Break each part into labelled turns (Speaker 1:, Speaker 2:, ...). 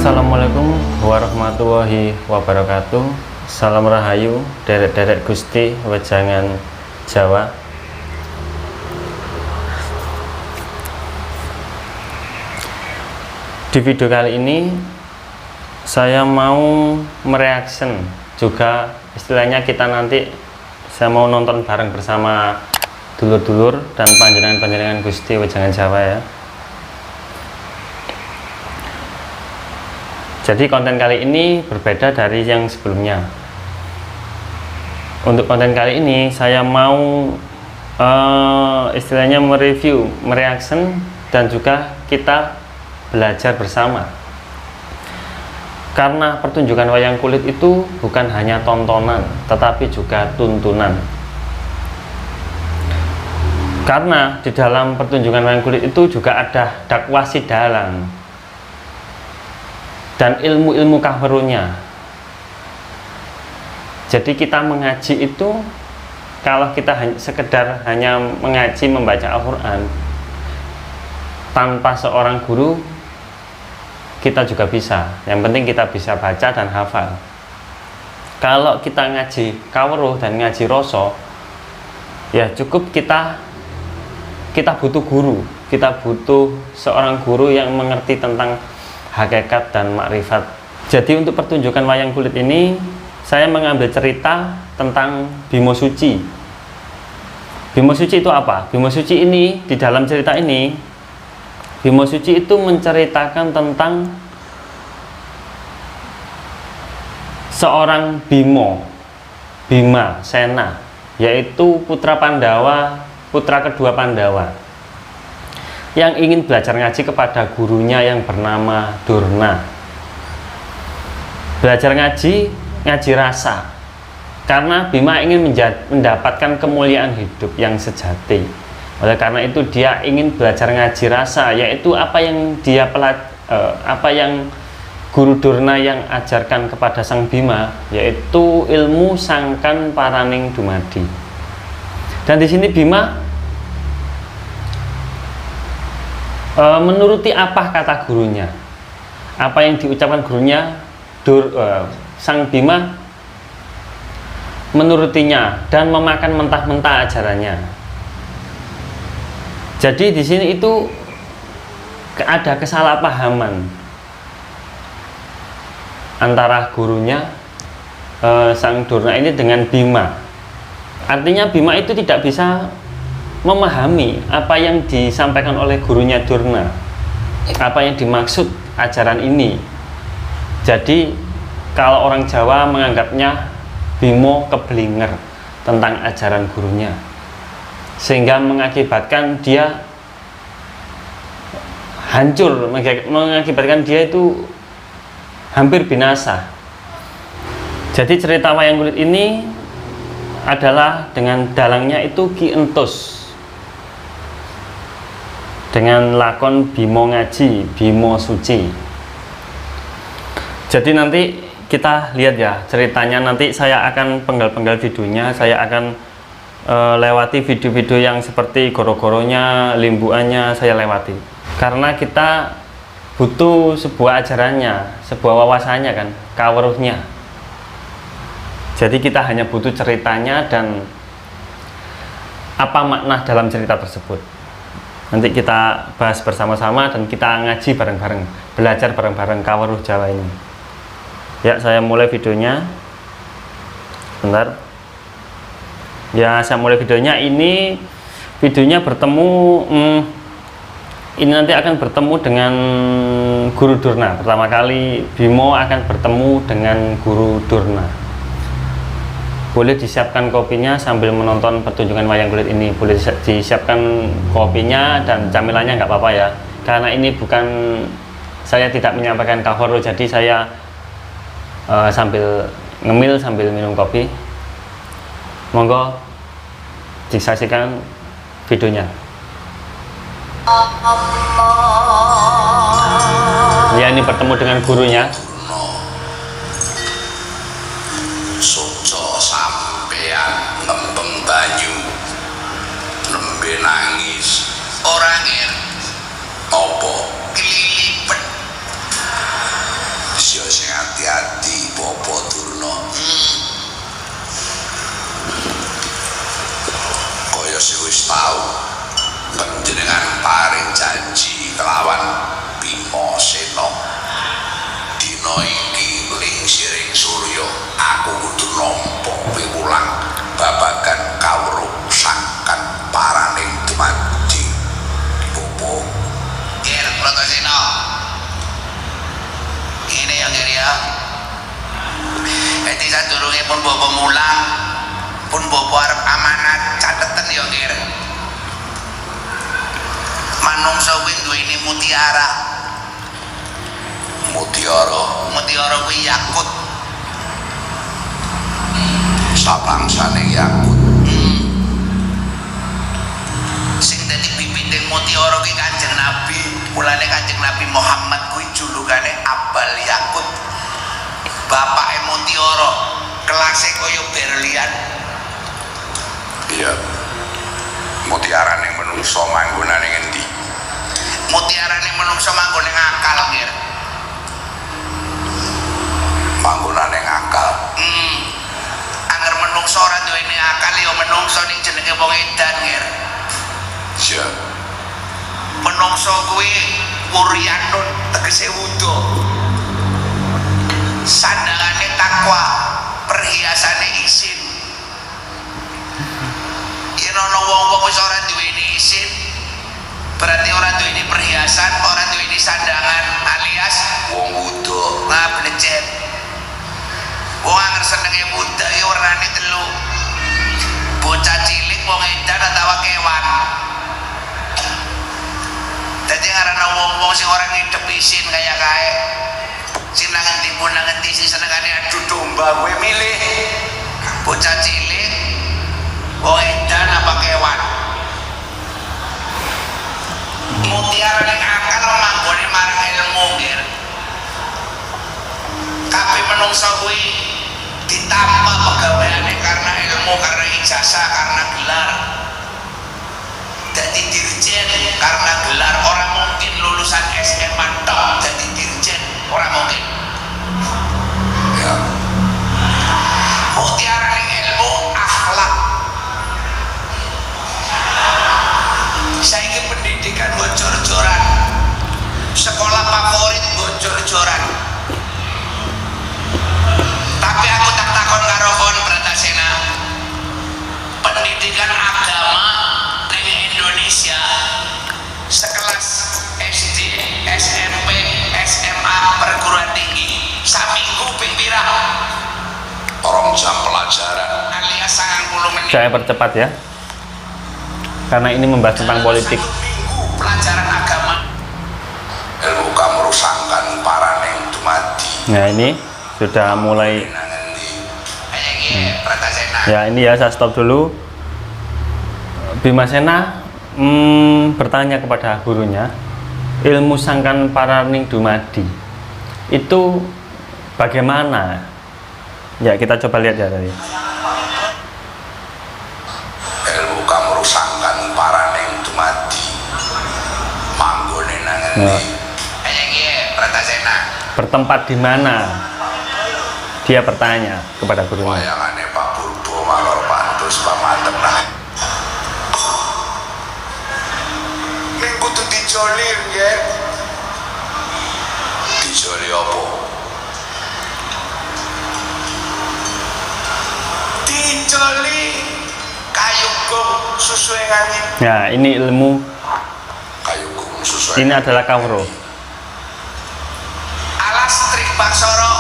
Speaker 1: Assalamualaikum warahmatullahi wabarakatuh. Salam rahayu derek-derek Gusti wejangan Jawa. Di video kali ini saya mau mereaction juga, istilahnya kita nanti saya mau nonton bareng bersama dulur-dulur dan panjenengan-panjenengan Gusti wejangan Jawa ya. Jadi konten kali ini berbeda dari yang sebelumnya. Untuk konten kali ini saya mau istilahnya mereview, mereaction, dan juga kita belajar bersama. Karena pertunjukan wayang kulit itu bukan hanya tontonan, tetapi juga tuntunan. Karena di dalam pertunjukan wayang kulit itu juga ada dakwah sidalang dan ilmu-ilmu kahwerunya. Jadi kita mengaji itu, kalau kita sekedar hanya mengaji membaca Al-Quran tanpa seorang guru, kita juga bisa. Yang penting kita bisa baca dan hafal. Kalau kita ngaji kawruh dan ngaji rasa, ya cukup kita butuh guru, kita butuh seorang guru yang mengerti tentang hakikat dan makrifat. Jadi untuk pertunjukan wayang kulit ini saya mengambil cerita tentang Bimo Suci. Bimo Suci itu apa? Bimo Suci ini, di dalam cerita ini Bimo Suci itu menceritakan tentang seorang Bima Sena, yaitu putra Pandawa, putra kedua Pandawa, yang ingin belajar ngaji kepada gurunya yang bernama Durna. Belajar ngaji rasa, karena Bima ingin mendapatkan kemuliaan hidup yang sejati. Oleh karena itu dia ingin belajar ngaji rasa, yaitu apa yang guru Durna yang ajarkan kepada sang Bima, yaitu ilmu sangkan paraning dumadi. Dan di sini Bima menuruti apa kata gurunya, apa yang diucapkan gurunya. Sang Bima menurutinya dan memakan mentah-mentah ajarannya. Jadi di sini itu ada kesalahpahaman antara gurunya sang Durna ini dengan Bima. Artinya Bima itu tidak bisa memahami apa yang disampaikan oleh gurunya Durna, apa yang dimaksud ajaran ini. Jadi kalau orang Jawa menganggapnya Bimo keblinger tentang ajaran gurunya, sehingga mengakibatkan dia hancur, mengakibatkan dia itu hampir binasa. Jadi cerita wayang kulit ini adalah dengan dalangnya itu Ki Entus, dengan lakon Bimo Ngaji, Bimo Suci. Jadi nanti kita lihat ya ceritanya, nanti saya akan penggal-penggal videonya, saya akan lewati video-video yang seperti goro-goronya, limbuannya saya lewati. Karena kita butuh sebuah ajarannya, sebuah wawasannya kan, kawruhnya. Jadi kita hanya butuh ceritanya dan apa makna dalam cerita tersebut. Nanti kita bahas bersama-sama dan kita ngaji bareng-bareng, belajar bareng-bareng kawruh Jawa ini. Ya, saya mulai videonya. Bentar. Ya, saya mulai videonya. Ini videonya bertemu ini nanti akan bertemu dengan guru Durna. Pertama kali Bimo akan bertemu dengan guru Durna. Boleh disiapkan kopinya sambil menonton pertunjukan wayang kulit ini. Boleh disiapkan kopinya dan camilannya nggak apa-apa ya. Karena ini bukan, saya tidak menyampaikan kawruh, jadi saya sambil ngemil sambil minum kopi. Monggo disaksikan videonya. Ya, ini bertemu dengan gurunya.
Speaker 2: Soco sampean ngempeng banyu, nembe nangis, orangnya opo kelilipet. Bratasena. Ini yang kiri ya. Jadi sadurunge pun bobo mulang, pun bobo arep amanat cateten ya kiri. Manungsa kuwi duweni mutiara. Mutiara kuwi yakut. Sabangsane yakut. Sing dadi pipiting mutiara kuwi Kanjeng Nabi. Mulane Kanjeng Nabi Muhammad kuwi julukane Abal Yakut. Bapake mutiara, kelasé kaya berlian. Iya. Mutiarane menungso manggonane ngendi? Mutiarane menungso manggone ngakal, Nggih. Manggonane ngakal. Anger menungso ora duweni akal ya menungso ning jenenge wong edan, Nggih. Iya. Menungso kuwi wuryanun tegese wudo. Sandangane takwa, perhiasane isin. Yen ana wong-wong wis ora duweni isin, berarti ora duweni perhiasan, ora duweni sandangan alias wong wudo. Nah, blecet. Wong anger senenge muda iki warnane telu. Bocah cilik, wong edan utawa kewan. Dadi ngarana wong-wong sing ora ngidep isin kaya kae. Sing nang endi pun nang endi sing senengane adu domba kowe milih. Bocah cilik, wong edan apa kewan. Mutiara ning akal manggone marang ilmu, Nggih. Kabeh menungsa kuwi ditampa pegaweane karena ilmu, karena ijazah, karena gelar. Dadi dirjen karena gelar. Orang mungkin lulusan SMA tok dadi dirjen, orang mungkin. Ya. Mutiara ning ilmu akhlak. Saiki pendidikan bocor-joran. Sekolah favorit bocor-joran. Tapi aku tak takon karo kon Bratasena. Pendidikan agama ning Indonesia sekelas SD, SMP, SMA, perguruan tinggi saminggu ping pira? Orang jam pelajaran alias 90 menit.
Speaker 1: Saya percepat ya, karena ini membahas tentang politik.
Speaker 2: Pelajaran agama. Ilmu kamu rusangkan paraning dumadi.
Speaker 1: Nah, ini sudah mulai. Ya, ini ya, saya stop dulu. Bimasena bertanya kepada gurunya, ilmu sangkan paraning dumadi itu bagaimana? Ya, kita coba lihat ya tadi.
Speaker 2: Ilmu kamu rusangkan paraning dumadi manggone nang endi? Bratasena.
Speaker 1: Bertempat di mana? Dia bertanya kepada gurunya.
Speaker 2: Wayangane Pak Purbo malor pantus pamantep nang. Ning kudu dijoli, nggih. Dijoli apa? Dijoli kayu gong susu angin.
Speaker 1: Nah, ini ilmu.
Speaker 2: Kayu gong susu.
Speaker 1: Ini adalah kawro.
Speaker 2: Alas trik baksara.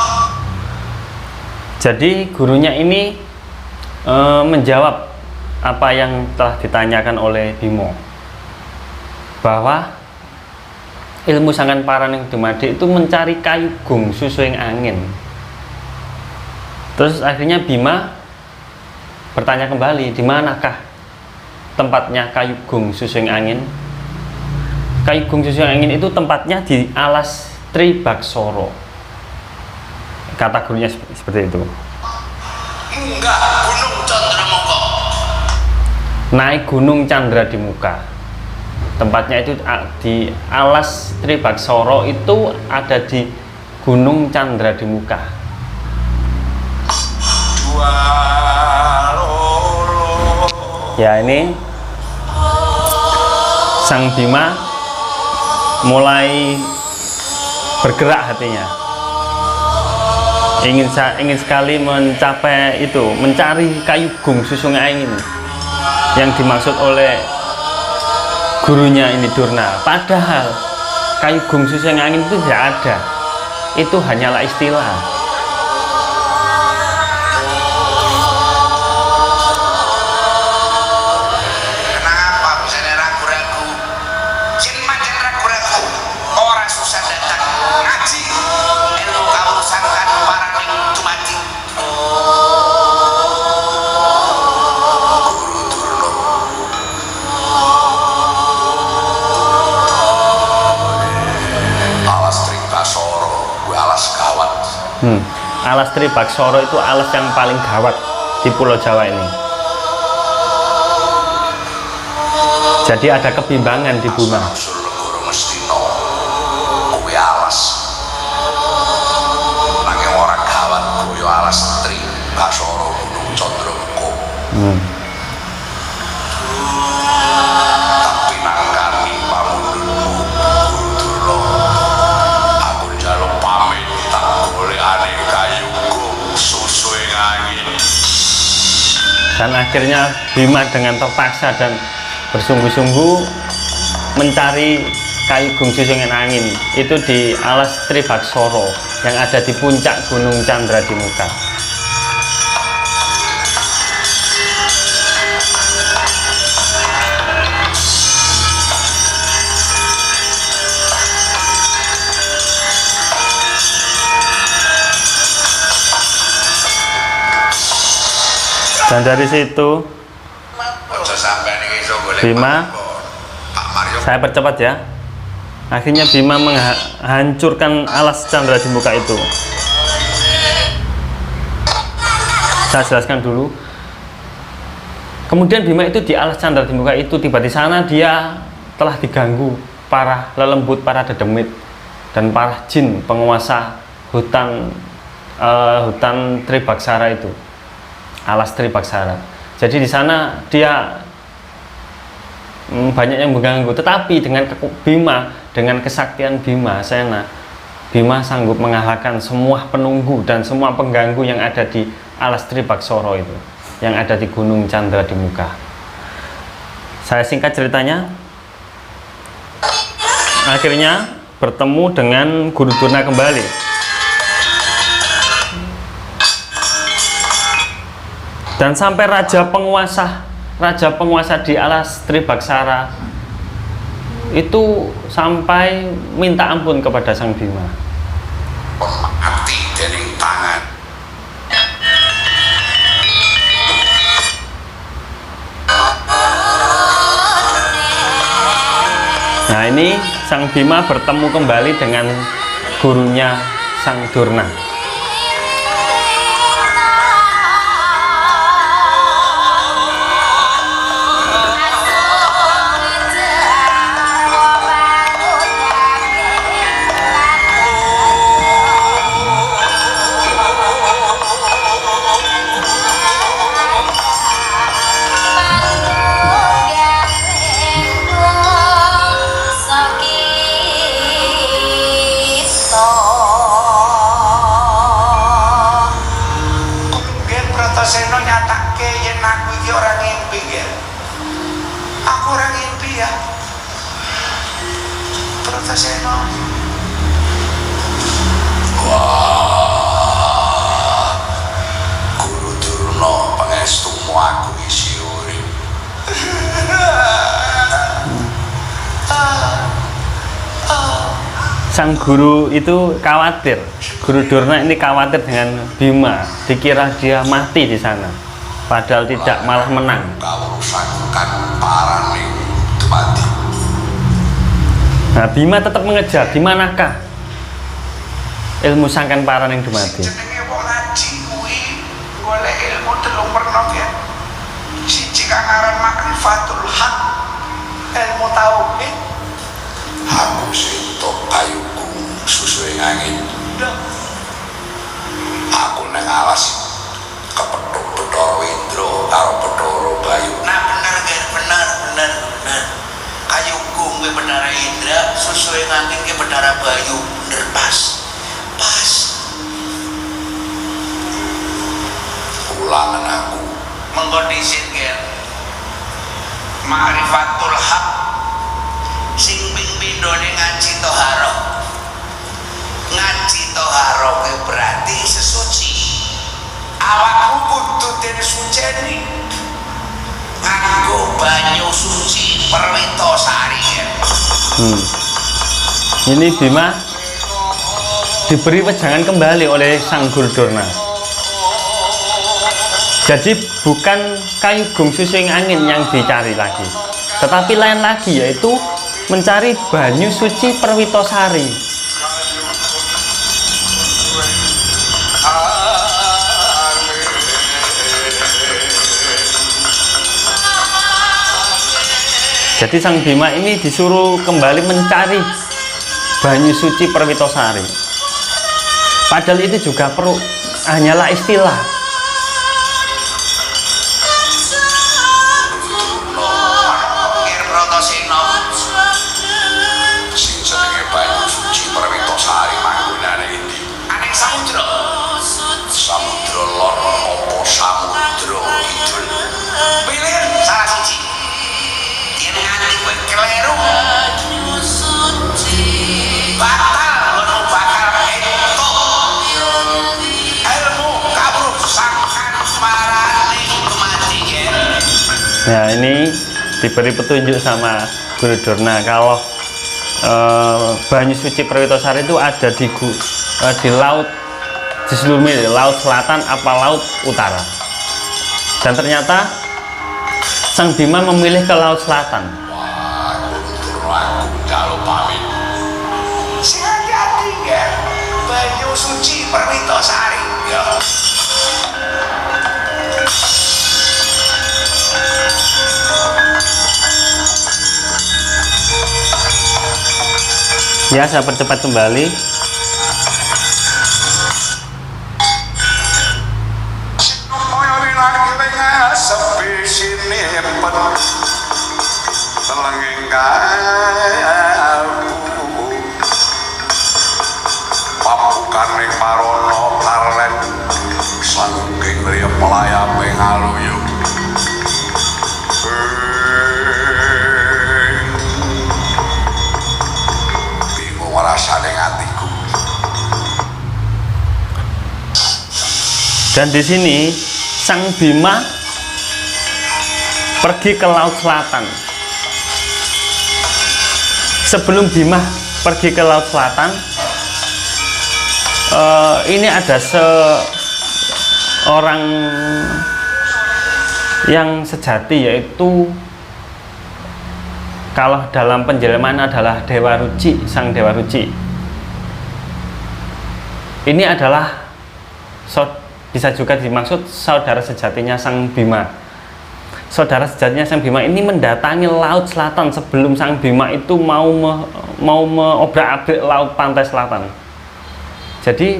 Speaker 1: Jadi gurunya ini menjawab apa yang telah ditanyakan oleh Bimo, bahwa ilmu sangkan paraning dumadi itu mencari kayu gung susuing angin. Terus akhirnya Bima bertanya kembali, di manakah tempatnya kayu gung susuing angin? Kayu gung susuing angin itu tempatnya di alas Tribaksara. Kata gurunya seperti itu.
Speaker 2: Enggak, Gunung Candramuka.
Speaker 1: Naik Gunung Candra di muka. Tempatnya itu di alas Tribaksara, itu ada di Gunung Candra di muka. Ya, ini Sang Bima mulai bergerak hatinya. Ingin sekali mencapai itu, mencari kayu gung susung angin yang dimaksud oleh gurunya ini Durna. Padahal kayu gungsu sing angin itu tidak ada. Itu hanyalah istilah.
Speaker 2: Kenapa misalnya ragu-ragu? Yen mancen ragu-ragu, ora susah datang ngaji. Ilmu kaurusan kan paraning dumadi. Guru Durna. Alas Tribasara, kuwi alas gawat.
Speaker 1: Alas Tribaksara itu alas yang paling gawat di Pulau Jawa ini. Jadi ada kebimbangan di Bima.
Speaker 2: Usul Negara Ngastina kuwi alas. Nanging ora gawat kaya alas Tribasara Gunung Candramukha. Tapi nangkani pamundhutmu Guru Durna, aku njaluk pamit tak golekane kayu susu ing angin.
Speaker 1: Dan akhirnya Bima dengan terpaksa dan bersungguh-sungguh mencari kayu gungsu sing angin itu di alas Tribaksara yang ada di puncak Gunung Candradimuka. Dan dari situ
Speaker 2: Aja sampeyan iki iso golek
Speaker 1: Bima,
Speaker 2: Pak Mario.
Speaker 1: saya percepat ya. Akhirnya Bima menghancurkan alas Candradimuka itu. Saya jelaskan dulu. Kemudian Bima itu di alas Candradimuka itu, tiba di sana dia telah diganggu para lelembut, para dedemit dan para jin penguasa hutan Tribaksara itu, alas Tribaksara. Jadi di sana dia banyak yang mengganggu, tetapi dengan Bima, dengan kesaktian Bima Sena, Bima sanggup mengalahkan semua penunggu dan semua pengganggu yang ada di alas Tribaksara itu, yang ada di Gunung Candradimuka. Saya singkat ceritanya. Akhirnya bertemu dengan Guru Durna kembali. Dan sampai raja penguasa di alas Tribaksara itu sampai minta ampun kepada Sang Bima.
Speaker 2: Mati dening tangan.
Speaker 1: Nah, ini Sang Bima bertemu kembali dengan gurunya Sang Durna.
Speaker 2: Bratasena nyatake yen aku iki ora ngimpi ya. Aku ora ngimpi ya. Bratasena. Wah. Guru Durna pangestumu aku isi urip.
Speaker 1: Sang guru itu khawatir. Guru Durna ini khawatir dengan Bima, dikira dia mati di sana, padahal tidak, malah menang.
Speaker 2: Kaurusan kan paraning dumadi.
Speaker 1: Nah, Bima tetap mengejar, di manakah ilmu sangkan paraning dumadi.
Speaker 2: Jenenge wong ngaji kuwi golek ilmu telung pernah ya. Siji kang aran makrifatul haq, ilmu tauhid. Aku sintok ayuku susu ing angin. Aku nang alas kepethuk Bathara Indra karo Bathara Bayu. Nah bener kan, bener. Kayuku kuwi Bathara Indra, susu ing angin ki Bathara Bayu. Bener pas. Ulangan aku mengkondisi kan ma'rifatul haq sing ping pindhone ngaji toharo. Ngaji toharo berarti sesuci. Awakmu kudu den suceni nganggo banyu suci Perwitosari.
Speaker 1: Ini Bima diberi wejangan kembali oleh Sang Guru Durna. Jadi bukan kayu gum susing angin yang dicari lagi, tetapi lain lagi, yaitu mencari banyu suci Perwitosari. Jadi Sang Bima ini disuruh kembali mencari banyu suci Perwitosari. Padahal itu juga perlu hanyalah istilah.
Speaker 2: Sing jenenge banyu suci Perwitosari manggonane endi? Aning samudra. Samudra lor apa samudra kidul? Pilih salah siji. Yen nganti kowe kleru batal ngono bakal entuk ilmu kabruh sangkan marani kematian.
Speaker 1: Nah, ini diberi petunjuk sama Guru Durna kalau banyu suci Perwitosari itu ada di laut, di seluruh laut selatan apa laut utara. Dan ternyata Sang Bima memilih ke laut selatan.
Speaker 2: Wah, aku kalau pamit. Sing hati-hati ya, banyu suci Perwitosari. Ya.
Speaker 1: Ya, saya percepat kembali.
Speaker 2: Papukaning marono karlen saking riya pelayape ngaluyu. Bingung rasane atiku.
Speaker 1: Dan di sini Sang Bima pergi ke laut selatan. Sebelum Bima pergi ke laut selatan, ini ada seorang yang sejati, yaitu kalau dalam penjelasan adalah Dewa Ruci, Sang Dewa Ruci. Ini adalah bisa juga dimaksud saudara sejatinya Sang Bima. Saudara sejatinya Sang Bima ini mendatangi laut selatan sebelum Sang Bima itu mau mengobrak-abrik laut pantai selatan. Jadi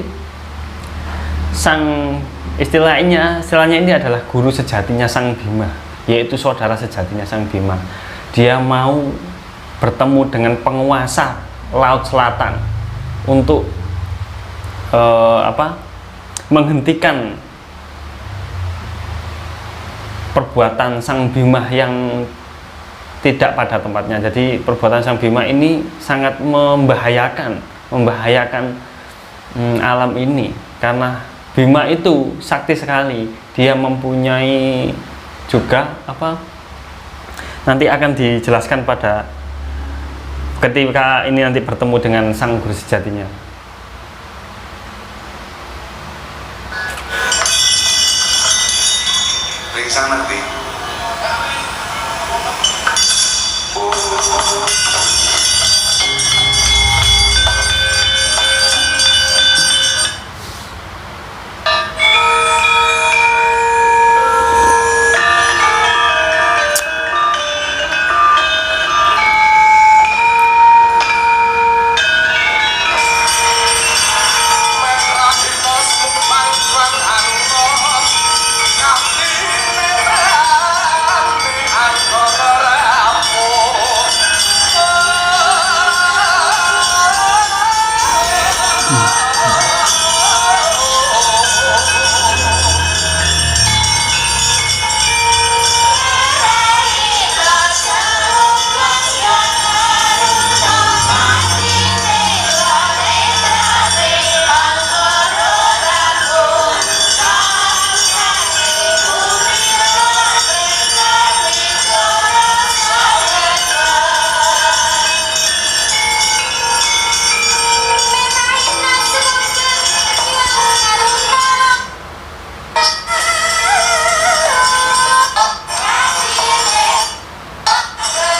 Speaker 1: istilahnya ini adalah guru sejatinya Sang Bima, yaitu saudara sejatinya Sang Bima. Dia mau bertemu dengan penguasa laut selatan untuk menghentikan perbuatan Sang Bima yang tidak pada tempatnya. Jadi perbuatan Sang Bima ini sangat membahayakan alam ini, karena Bima itu sakti sekali. Dia mempunyai juga nanti akan dijelaskan pada ketika ini nanti bertemu dengan Sang Guru sejatinya.
Speaker 2: Ringsan nanti.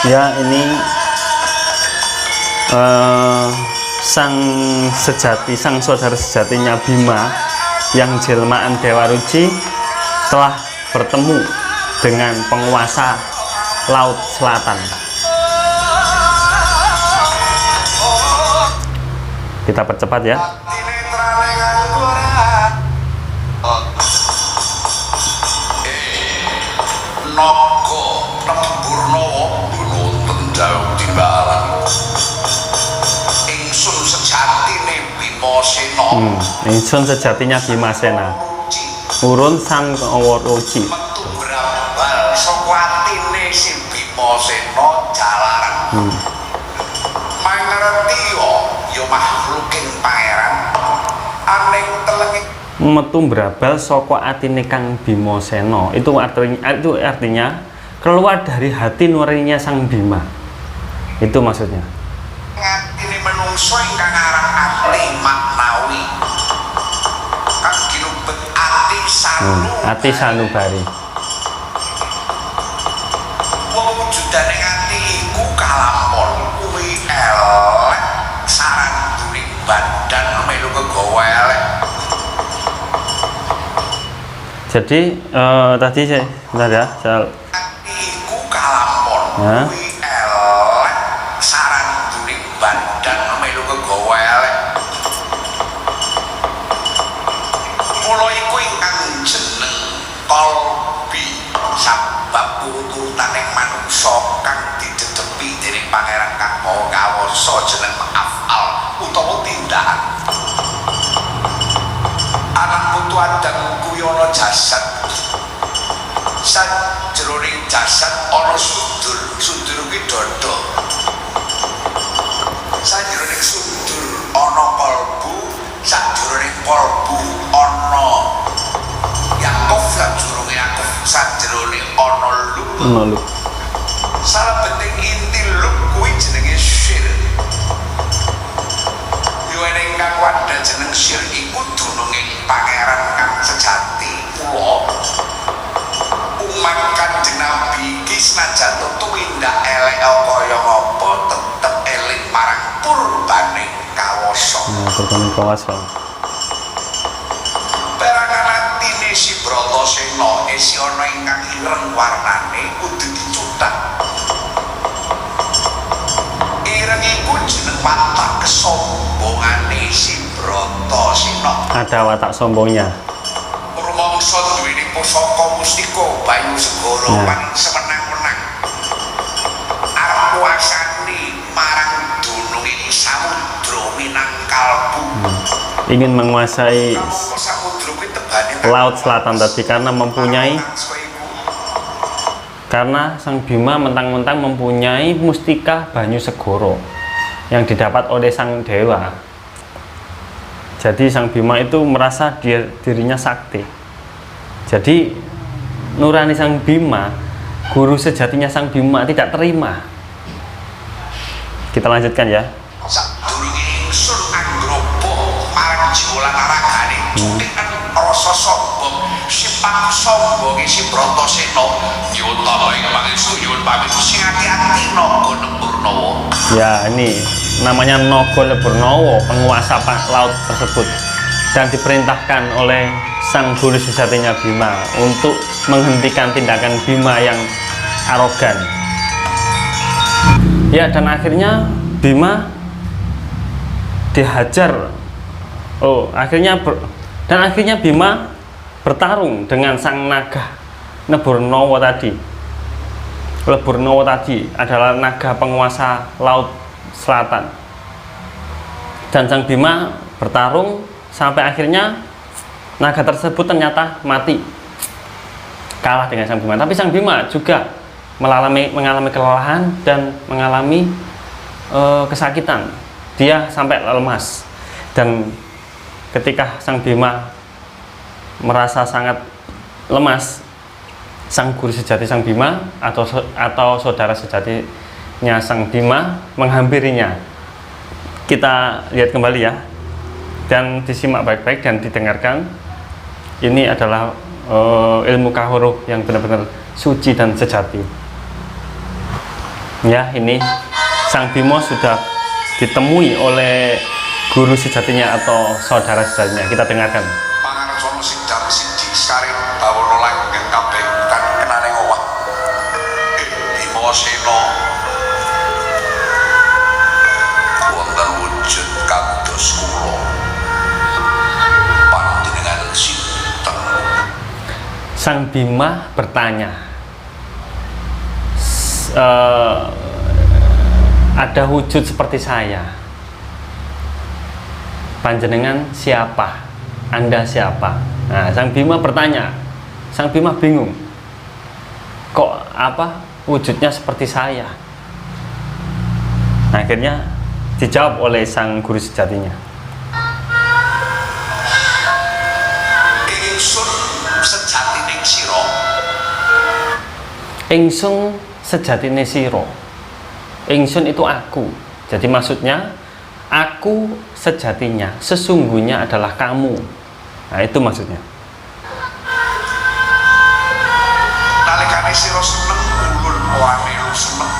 Speaker 1: Ya, ini sang sejati, sang saudara sejatinya Bima yang jelmaan Dewa Ruci telah bertemu dengan penguasa Laut Selatan. Kita percepat ya.
Speaker 2: Naga Tempurnawa boten jauh timbalan. Ingsun sejatine Bimasena.
Speaker 1: Ingsun sejatinya Bimasena. Urun sang Ruci.
Speaker 2: Metu brambal saka atine si Bimasena jalaran. Mangerti ya makhluking pangeran aning telenging
Speaker 1: Metu brabal saka atine Kang Bimasena. Itu artinya keluar dari hati nuraninya sang Bima. Itu maksudnya.
Speaker 2: Atine menungso ingkang aran ahli maknawi. Kang ginubet ati sanu.
Speaker 1: Ati sanubari.
Speaker 2: Wujudane ati iku kalampon kuwi elek saran during badan melu kegawa elek.
Speaker 1: Jadi tadi saya bentar ya,
Speaker 2: Iku kalampon kuwi elek saran during badan melu kegawa elek. Mula iku ingkang jeneng kolbi sabab urut-urutane manungsa kang didedepi dening pangeran kang maha kawasa jeneng afal utawa tindakan. Anak putu Adam kuwi ana jasad. Sajroning jasad ana sudur, sudur kuwi dada. Sajroning sudur ana kalbu, sajroning kalbu ana Yakov, sajroning Yakov sajroning ana lub. Salebeting inti lub kuwi jenenge Syir. Yuwene kang wadah jeneng Syir iku dununging pangeran kang sejati kula. Umat Kanjeng Nabi iki senajan tuwindak elek kaya ngapa tetep eling marang purbaning kawasa.
Speaker 1: Purbaning kawasa.
Speaker 2: Perangan atine si Bratasena isi ana ingkang ireng warnane kudu dicutak. Ireng iku jeneng watak kesombongane si Bratasena.
Speaker 1: Ada watak sombongnya.
Speaker 2: Rumangsa duweni pusaka mustika banyu segara paling semenang-menang. Arep kuasani marang dununging samudra Minangkalbu.
Speaker 1: Ingin menguasai
Speaker 2: Samudra kuwi tebane
Speaker 1: Laut Selatan tadi karena sang Bima mentang-mentang mempunyai mustika banyu segoro yang didapat oleh sang dewa. Jadi sang Bima itu merasa dirinya sakti. Jadi nurani sang Bima, guru sejatinya sang Bima tidak terima. Kita lanjutkan ya.
Speaker 2: Sadurunge ingsun anggrobo marang jiwa lan naragane cukikan rasa sombong sifat sombonge si Bratasena nyuwun ing pangestu nyuwun pamit sing ati-ati Naga Tempurnawa.
Speaker 1: Ya, ini namanya Naga Tempurnawa, penguasa laut tersebut, dan diperintahkan oleh sang guru sejatinya Bima untuk menghentikan tindakan Bima yang arogan. Ya, dan akhirnya Bima dihajar. Akhirnya Bima bertarung dengan sang naga Leburnawa tadi. Leburnawa tadi adalah naga penguasa Laut Selatan. Dan sang Bima bertarung sampai akhirnya naga tersebut ternyata mati. Kalah dengan sang Bima. Tapi sang Bima juga mengalami kelelahan dan mengalami kesakitan. Dia sampai lemas. Dan ketika sang Bima merasa sangat lemas, sang guru sejati sang Bima atau saudara sejatinya sang Bima menghampirinya. Kita lihat kembali ya, dan disimak baik-baik dan didengarkan. Ini adalah ilmu kahuru yang benar-benar suci dan sejati. Ya, ini Sang Bima sudah ditemui oleh guru sejatinya atau saudara sejatinya. Kita dengarkan.
Speaker 3: Pangarsono sidam siji skaring bawono langgeng kabeh kan kenane owah. Bima Sena wonten wujud kados kula. Panjenengan sinten?
Speaker 1: Sang Bima bertanya, ada wujud seperti saya. Panjenengan siapa? Anda siapa? Nah, Sang Bima bertanya. Sang Bima bingung. Kok wujudnya seperti saya? Nah, akhirnya dijawab oleh sang guru sejatinya.
Speaker 3: Ingsun sejatine sira.
Speaker 1: Ingsun sejatine sira. Ingsun itu aku. Jadi maksudnya aku sejatinya, sesungguhnya adalah kamu. Nah, itu maksudnya.
Speaker 3: Nalikane sira seneng ulun ora melu seneng.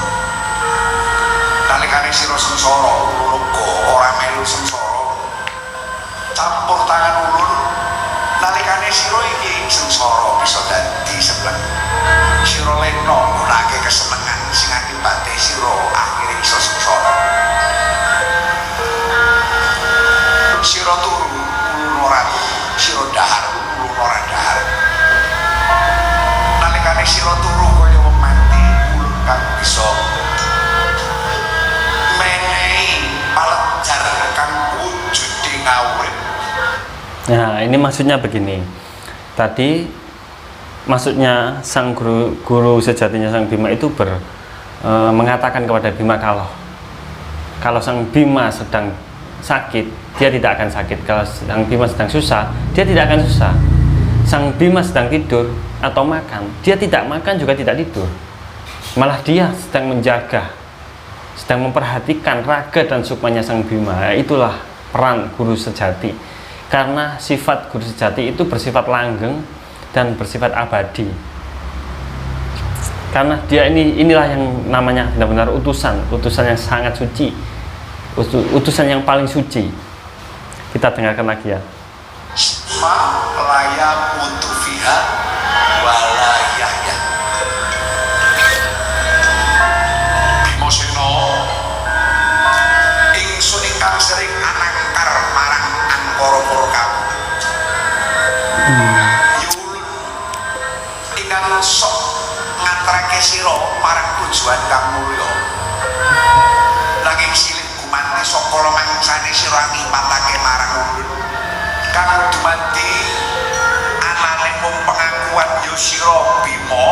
Speaker 3: Nalikane sira sengsara ulun uga ora melu sengsara. Campur tangan ulun nalikane sira iki sengsara bisa dadi seneng. Sira lena nggunakake kesenengan sing akibate sira akhire iso sengsara. Sira turu ulun ora turu, sira dahar ulun ora dahar. Nalikane sira turu kaya wong mati ulun kang bisa menehi palejar kang wujude ngawurip.
Speaker 1: Nah, ini maksudnya begini. Tadi maksudnya sang guru sejatinya Sang Bima itu mengatakan kepada Bima kalau Sang Bima sedang sakit, dia tidak akan sakit. Kalau Sang Bima sedang susah, dia tidak akan susah. Sang Bima sedang tidur atau makan, dia tidak makan juga tidak tidur. Malah dia sedang menjaga, sedang memperhatikan raga dan sukmanya Sang Bima. Itulah peran guru sejati. Karena sifat guru sejati itu bersifat langgeng dan bersifat abadi. Karena dia inilah yang namanya benar-benar utusan yang sangat suci, utusan yang paling suci. Kita dengarkan lagi ya.
Speaker 3: Ma laya mutu fiha walayahya. Bima Sena ingsun ingkang sering anangkar marang angkara-para kamu. Yulun ingkang sok ngatrake sira marang tujuan kang mulya. Nanging silih gumanti saka lemangsane sira ngipatake marang ulun. Kang dumadi anane mung pengakuan ya sira Bima.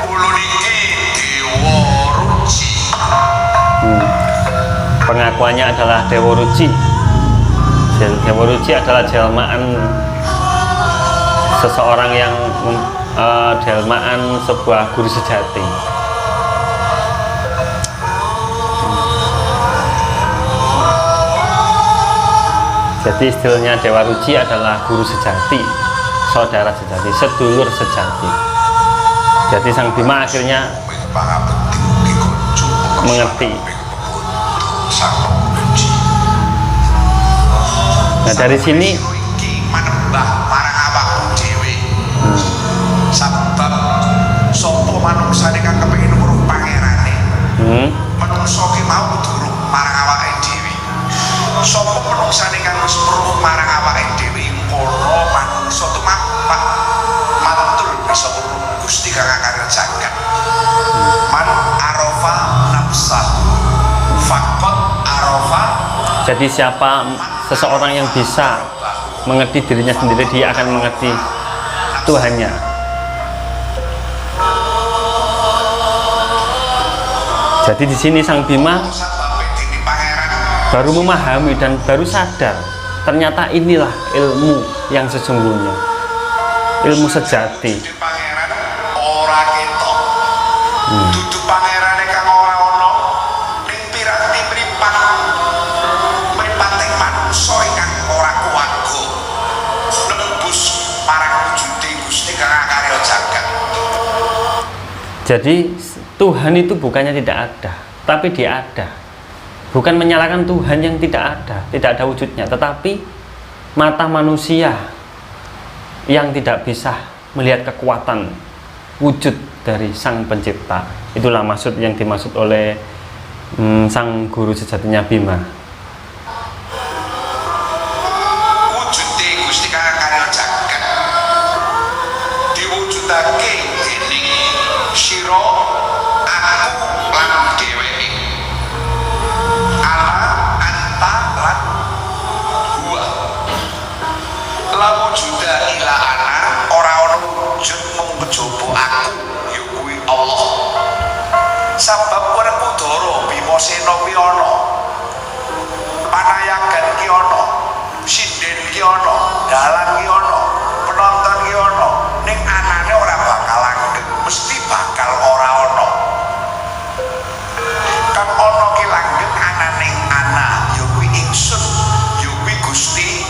Speaker 3: Ulun iki dewa ruci.
Speaker 1: Pengakuannya adalah Dewa Ruci. Dewa Ruci adalah jelmaan seseorang yang jelmaan sebuah guru sejati. Jadi istilahnya Dewa Ruci adalah guru sejati, saudara sejati, sedulur sejati. Jadi Sang Bima akhirnya mengerti. Nah, dari sini
Speaker 3: manembah marang awakmu dhewe. Sebab sapa manungsane kang kepengin weruh pangerane. Manungsa ki mau kudu weruh marang awake dhewe. Sapa manungsane kang wis weruh marang awake dhewe kono manungsa tumapak mantul bisa weruh Gusti kang akarya jagat. Man arafa nafsah faqat arafa.
Speaker 1: jadi siapa seseorang yang bisa mengerti dirinya sendiri, dia akan mengerti Tuhannya. Jadi di sini Sang Bima baru memahami dan baru sadar ternyata inilah ilmu yang sesungguhnya, ilmu sejati.
Speaker 3: Pangeran ora ketok. Dudu pangerane kang ora ana ning piranti mripating manungsa ingkang ora kuwaga nembus parang wujude Gusti kang akarya jagat.
Speaker 1: Jadi Tuhan itu bukannya tidak ada, tapi dia ada. Bukan menyalahkan Tuhan yang tidak ada wujudnya, tetapi mata manusia yang tidak bisa melihat kekuatan wujud dari Sang Pencipta. Itulah maksud yang dimaksud oleh sang guru sejatinya Bima.
Speaker 3: Wujude Gusti Kang karya jagat diwujudake dening sira aku lan dheweke. Ana anta lan gua. La wujuda ila ana ora ana wujud mung kejaba aku ya kuwi Allah. Sabab Werkudara Bima Sena ki ana. Panayagan ki ana. Sinden ki ana, dalan ki ana, penonton ki ana. Ning anane ora bakal langgeng, mesti bakal ora ana. Kan ana ki langgeng ananing ana, ya kuwi ingsun, ya kuwi Gusti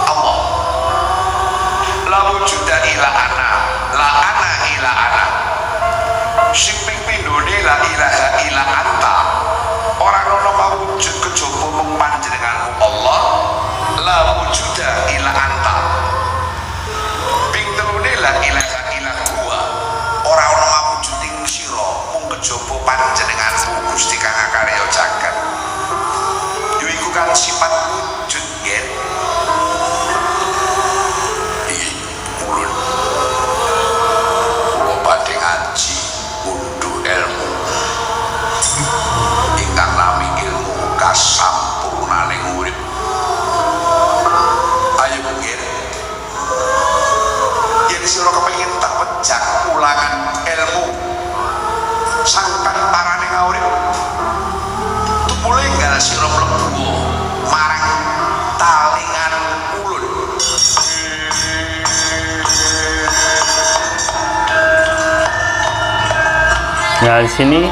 Speaker 3: Allah. La wujuda ila ana, la ana ila ana. Sing ping pindhone la ilaha illa anta. Ora ana kawujud kejaba mung panjenenganmu Allah. La wujuda illa anta. Ping telune la ilaha illa huwa. Ora ana mawujuding sira mung kejaba panjenenganmu Gusti Kang karya jagat. Yo iku kan sifat wujud nggih. Iki ulun kula badhe ngaji unduh ilmu ingkang nami ilmu kasampurnaning urip. Ayo nggih yen sira kepengin tak pejak ulangan ilmu sangkan parane urip tumule enggal sira mlebu marang talingan ulun.
Speaker 1: Nah, di sini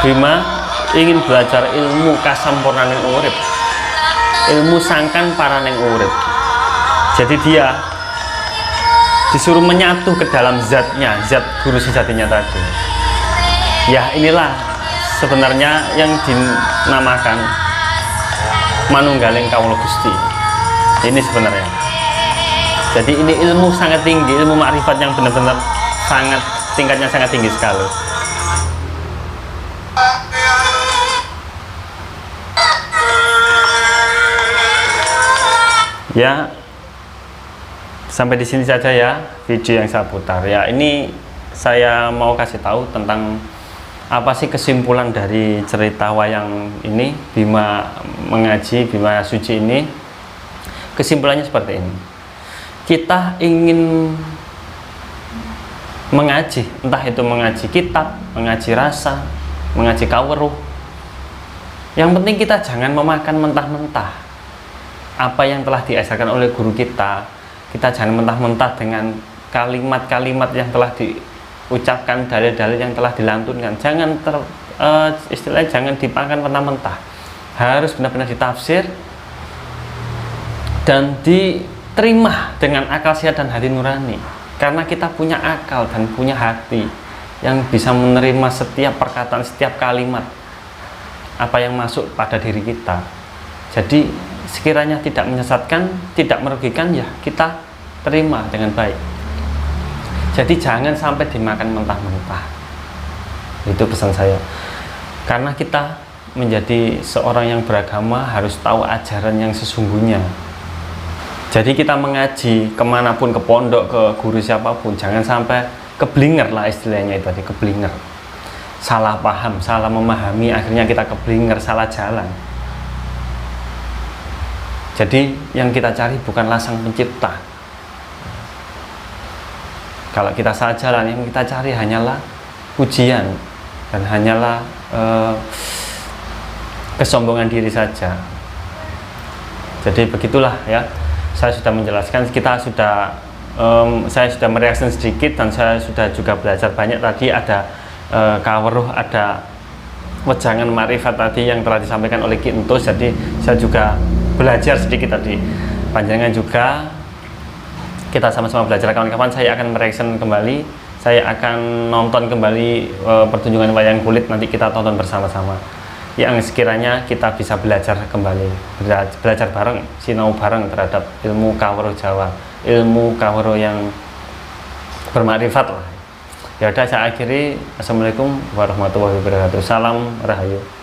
Speaker 1: Bima ingin belajar ilmu kasampurnaning urip, ilmu sangkan paraning urip. Jadi dia disuruh menyatu ke dalam zatnya, zat guru sejatinya tadi. Ya, inilah sebenarnya yang dinamakan manunggaling kawula Gusti. Ini sebenarnya. Jadi ini ilmu sangat tinggi, ilmu makrifat yang benar-benar sangat tingkatnya sangat tinggi sekali. Ya, sampai di sini saja ya video yang saya putar. Ya, ini saya mau kasih tahu tentang apa sih kesimpulan dari cerita wayang ini, Bima mengaji, Bima suci ini. Kesimpulannya seperti ini. Kita ingin mengaji, entah itu mengaji kitab, mengaji rasa, mengaji kaweruh. Yang penting kita jangan memakan mentah-mentah apa yang telah diajarkan oleh guru kita. Kita jangan mentah-mentah dengan kalimat-kalimat yang telah diucapkan, dalil-dalil yang telah dilantunkan. Jangan istilahnya jangan dimakan mentah-mentah. Harus benar-benar ditafsir dan diterima dengan akal sehat dan hati nurani. Karena kita punya akal dan punya hati yang bisa menerima setiap perkataan, setiap kalimat apa yang masuk pada diri kita. Jadi sekiranya tidak menyesatkan, tidak merugikan, ya kita terima dengan baik. Jadi jangan sampai dimakan mentah-mentah. Itu pesan saya. Karena kita menjadi seorang yang beragama harus tahu ajaran yang sesungguhnya. Jadi kita mengaji kemanapun, ke pondok, ke guru siapapun, jangan sampai keblinger lah istilahnya itu tadi, keblinger. Salah paham, salah memahami, akhirnya kita keblinger, salah jalan. Jadi yang kita cari bukanlah Sang Pencipta. Kalau kita salah jalan, yang kita cari hanyalah pujian dan hanyalah kesombongan diri saja. Jadi begitulah ya. Saya sudah menjelaskan, saya sudah mereaksi sedikit dan saya sudah juga belajar banyak tadi. Ada kaweruh, ada wejangan makrifat tadi yang telah disampaikan oleh Ki Entus. Jadi saya juga belajar sedikit tadi. Panjangan juga kita sama-sama belajar. Kawan-kawan, saya akan mereaksi kembali. saya akan nonton kembali pertunjukan wayang kulit, nanti kita tonton bersama-sama yang sekiranya kita bisa belajar kembali, belajar bareng, sinau bareng terhadap ilmu Kawruh Jawa, ilmu Kawruh yang bermakrifat lah. Ya udah, saya akhiri. Assalamualaikum warahmatullahi wabarakatuh. Salam Rahayu.